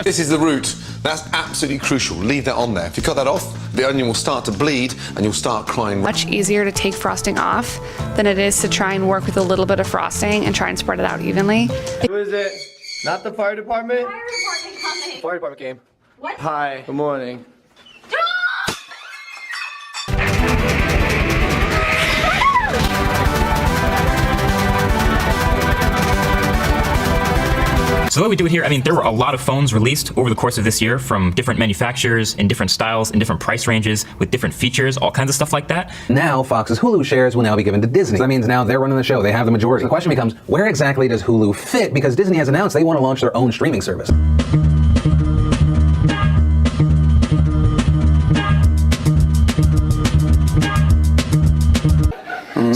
This is the root. That's absolutely crucial. Leave that on there. If you cut that off, the onion will start to bleed and you'll start crying. Much easier to take frosting off than it is to try and work with a little bit of frosting and try and spread it out evenly. Who is it? Not the fire department? Fire department coming. Fire department came. What? Hi. Good morning. So what we do here, I mean, there were a lot of phones released over the course of this year from different manufacturers in different styles, in different price ranges, with different features, all kinds of stuff like that. Now, Fox's Hulu shares will now be given to Disney. That means now they're running the show. They have the majority. The question becomes, where exactly does Hulu fit? Because Disney has announced they want to launch their own streaming service.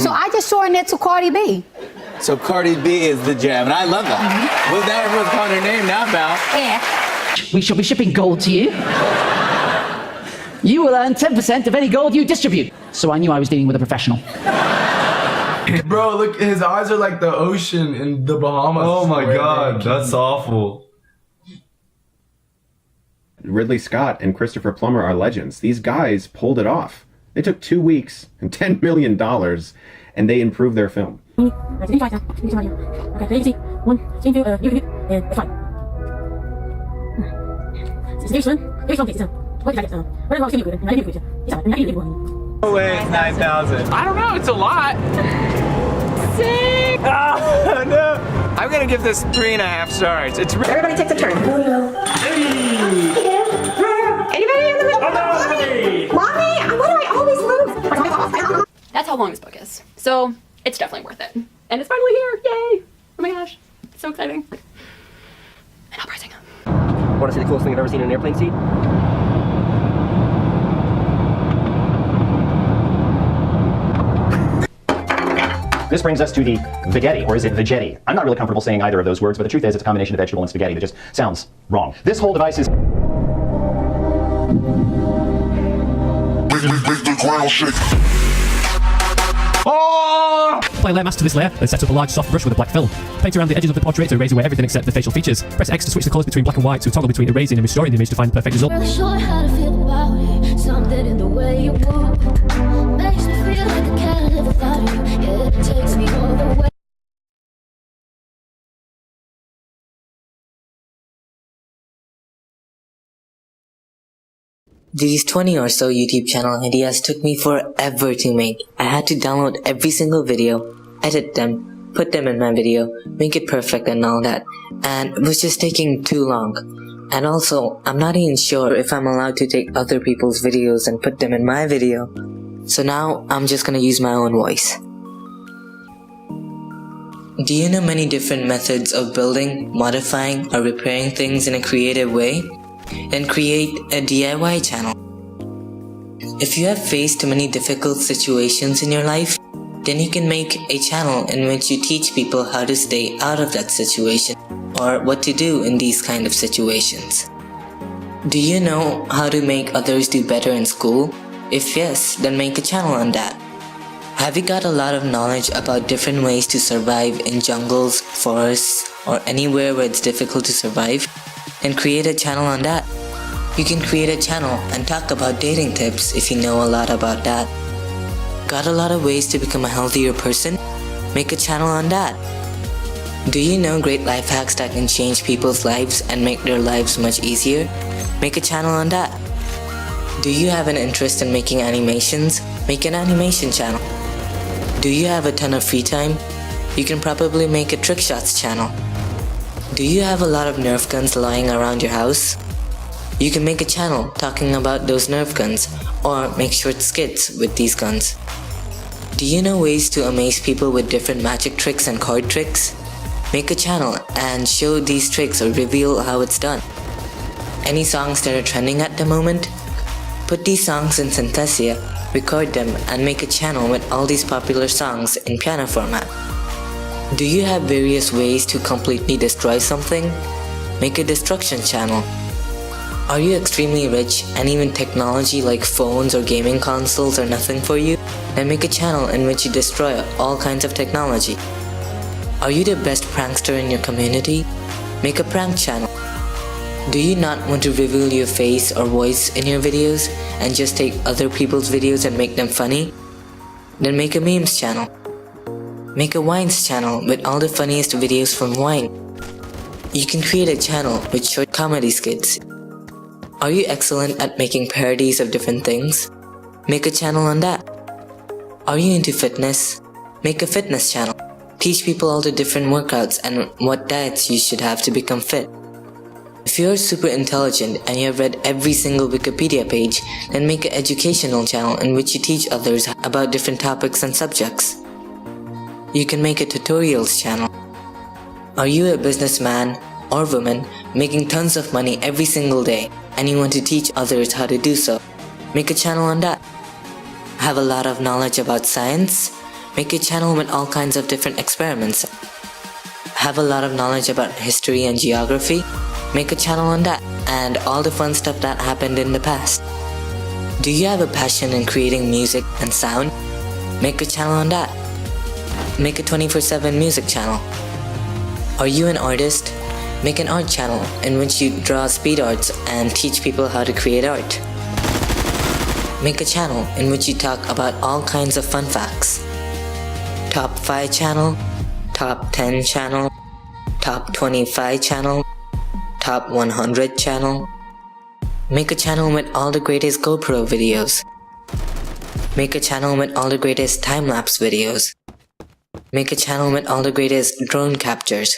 So I just saw it to Cardi B. So Cardi B is the jam, and I love that. Well, now everyone's calling her name now, Val. Yeah. We shall be shipping gold to you. You will earn 10% of any gold you distribute. So I knew I was dealing with a professional. Bro, look, his eyes are like the ocean in the Bahamas. Oh my god, that's awful. Ridley Scott and Christopher Plummer are legends. These guys pulled it off. They took 2 weeks and $10 million, and they improved their film. Okay, so you can see one, same view, YouTube, and it's fine. So here's one case, what is that? What is wrong with you? I didn't do it. It's fine. I didn't do it. No way, it's 9,000. I don't know, it's a lot. Sick! Oh, no. I'm gonna give this 3.5 stars. It's Everybody takes a turn. Anybody in the middle? Mommy! Mommy! Why do I always lose? That's how long this book is. So it's definitely worth it. And it's finally here. Yay! Oh my gosh. It's so exciting. And I'm pricing. Want to see the coolest thing I've ever seen in an airplane seat? This brings us to the Vegetti, or is it Vegetti? I'm not really comfortable saying either of those words, but the truth is it's a combination of vegetable and spaghetti that just sounds wrong. This whole device is... Oh! Apply layer mask to this layer and set up a large soft brush with a black film. Paint around the edges of the portrait to erase away everything except the facial features. Press X to switch the colours between black and white to toggle between erasing and restoring the image to find the perfect result. Not sure how to feel about it. Something in the way you move makes me feel like I can't live without you. Yeah, it takes me all the way. These 20 or so YouTube channel ideas took me forever to make. I had to download every single video, edit them, put them in my video, make it perfect and all that, and it was just taking too long. And also, I'm not even sure if I'm allowed to take other people's videos and put them in my video. So now, I'm just gonna use my own voice. Do you know many different methods of building, modifying, or repairing things in a creative way? Then create a DIY channel. If you have faced many difficult situations in your life, then you can make a channel in which you teach people how to stay out of that situation or what to do in these kind of situations. Do you know how to make others do better in school? If yes, then make a channel on that. Have you got a lot of knowledge about different ways to survive in jungles, forests, or anywhere where it's difficult to survive? And create a channel on that. You can create a channel and talk about dating tips if you know a lot about that. Got a lot of ways to become a healthier person? Make a channel on that. Do you know great life hacks that can change people's lives and make their lives much easier? Make a channel on that. Do you have an interest in making animations? Make an animation channel. Do you have a ton of free time? You can probably make a trick shots channel. Do you have a lot of Nerf guns lying around your house? You can make a channel talking about those Nerf guns or make short skits with these guns. Do you know ways to amaze people with different magic tricks and card tricks? Make a channel and show these tricks or reveal how it's done. Any songs that are trending at the moment? Put these songs in Synthesia, record them and make a channel with all these popular songs in piano format. Do you have various ways to completely destroy something? Make a destruction channel. Are you extremely rich and even technology like phones or gaming consoles are nothing for you? Then make a channel in which you destroy all kinds of technology. Are you the best prankster in your community? Make a prank channel. Do you not want to reveal your face or voice in your videos and just take other people's videos and make them funny? Then make a memes channel. Make a wines channel with all the funniest videos from wine. You can create a channel with short comedy skits. Are you excellent at making parodies of different things? Make a channel on that. Are you into fitness? Make a fitness channel. Teach people all the different workouts and what diets you should have to become fit. If you're super intelligent and you have read every single Wikipedia page, then make an educational channel in which you teach others about different topics and subjects. You can make a tutorials channel. Are you a businessman or woman making tons of money every single day and you want to teach others how to do so? Make a channel on that. Have a lot of knowledge about science? Make a channel with all kinds of different experiments. Have a lot of knowledge about history and geography? Make a channel on that and all the fun stuff that happened in the past. Do you have a passion in creating music and sound? Make a channel on that. Make a 24/7 music channel. Are you an artist? Make an art channel in which you draw speed arts and teach people how to create art. Make a channel in which you talk about all kinds of fun facts. Top 5 channel, top 10 channel, top 25 channel, top 100 channel. Make a channel with all the greatest GoPro videos. Make a channel with all the greatest time-lapse videos. Make a channel with all the greatest drone captures.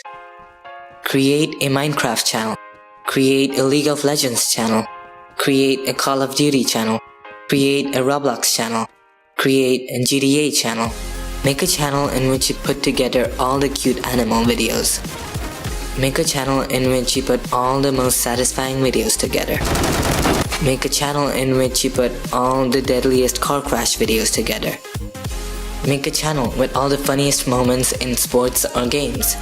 Create a Minecraft channel. Create a League of Legends channel. Create a Call of Duty channel. Create a Roblox channel. Create a GTA channel. Make a channel in which you put together all the cute animal videos. Make a channel in which you put all the most satisfying videos together. Make a channel in which you put all the deadliest car crash videos together. Make a channel with all the funniest moments in sports or games.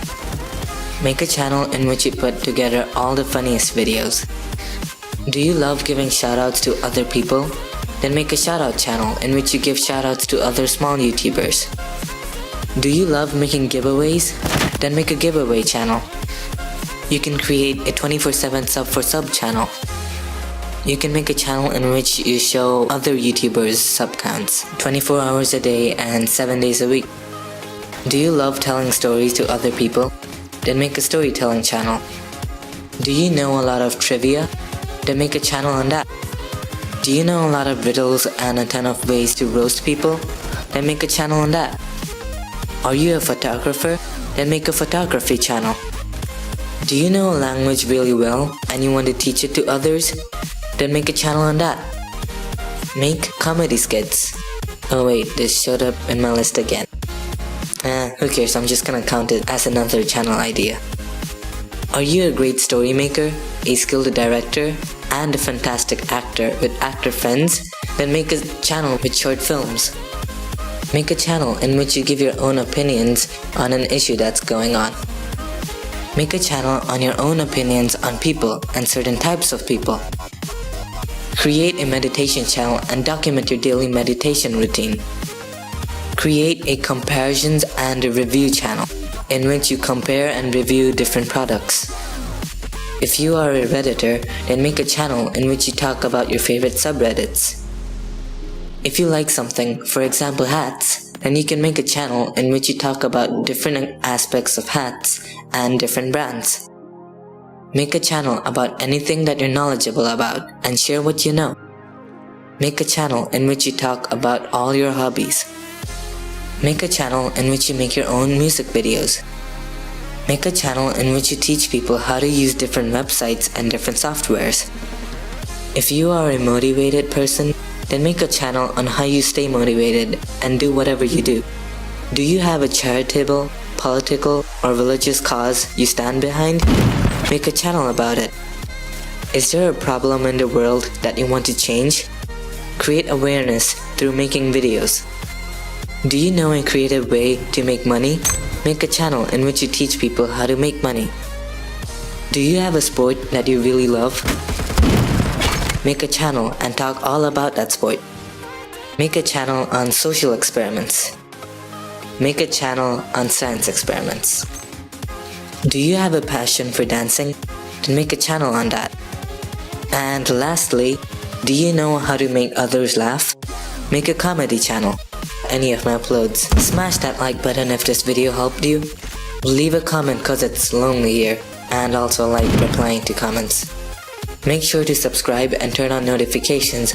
Make a channel in which you put together all the funniest videos. Do you love giving shoutouts to other people? Then make a shoutout channel in which you give shoutouts to other small YouTubers. Do you love making giveaways? Then make a giveaway channel. You can create a 24/7 sub for sub channel. You can make a channel in which you show other YouTubers sub counts 24 hours a day and 7 days a week. Do you love telling stories to other people? Then make a storytelling channel. Do you know a lot of trivia? Then make a channel on that. Do you know a lot of riddles and a ton of ways to roast people? Then make a channel on that. Are you a photographer? Then make a photography channel. Do you know a language really well and you want to teach it to others? Then make a channel on that. Make comedy skits. Oh wait, this showed up in my list again. Who cares, I'm just gonna count it as another channel idea. Are you a great story maker, a skilled director, and a fantastic actor with actor friends? Then make a channel with short films. Make a channel in which you give your own opinions on an issue that's going on. Make a channel on your own opinions on people and certain types of people. Create a meditation channel and document your daily meditation routine. Create a comparisons and a review channel in which you compare and review different products. If you are a Redditor, then make a channel in which you talk about your favorite subreddits. If you like something, for example hats, then you can make a channel in which you talk about different aspects of hats and different brands. Make a channel about anything that you're knowledgeable about and share what you know. Make a channel in which you talk about all your hobbies. Make a channel in which you make your own music videos. Make a channel in which you teach people how to use different websites and different softwares. If you are a motivated person, then make a channel on how you stay motivated and do whatever you do. Do you have a charitable, political, or religious cause you stand behind? Make a channel about it. Is there a problem in the world that you want to change? Create awareness through making videos. Do you know a creative way to make money? Make a channel in which you teach people how to make money. Do you have a sport that you really love? Make a channel and talk all about that sport. Make a channel on social experiments. Make a channel on science experiments. Do you have a passion for dancing? Then make a channel on that. And lastly, do you know how to make others laugh? Make a comedy channel. Any of my uploads. Smash that like button if this video helped you. Leave a comment cause it's lonely here, and also like replying to comments. Make sure to subscribe and turn on notifications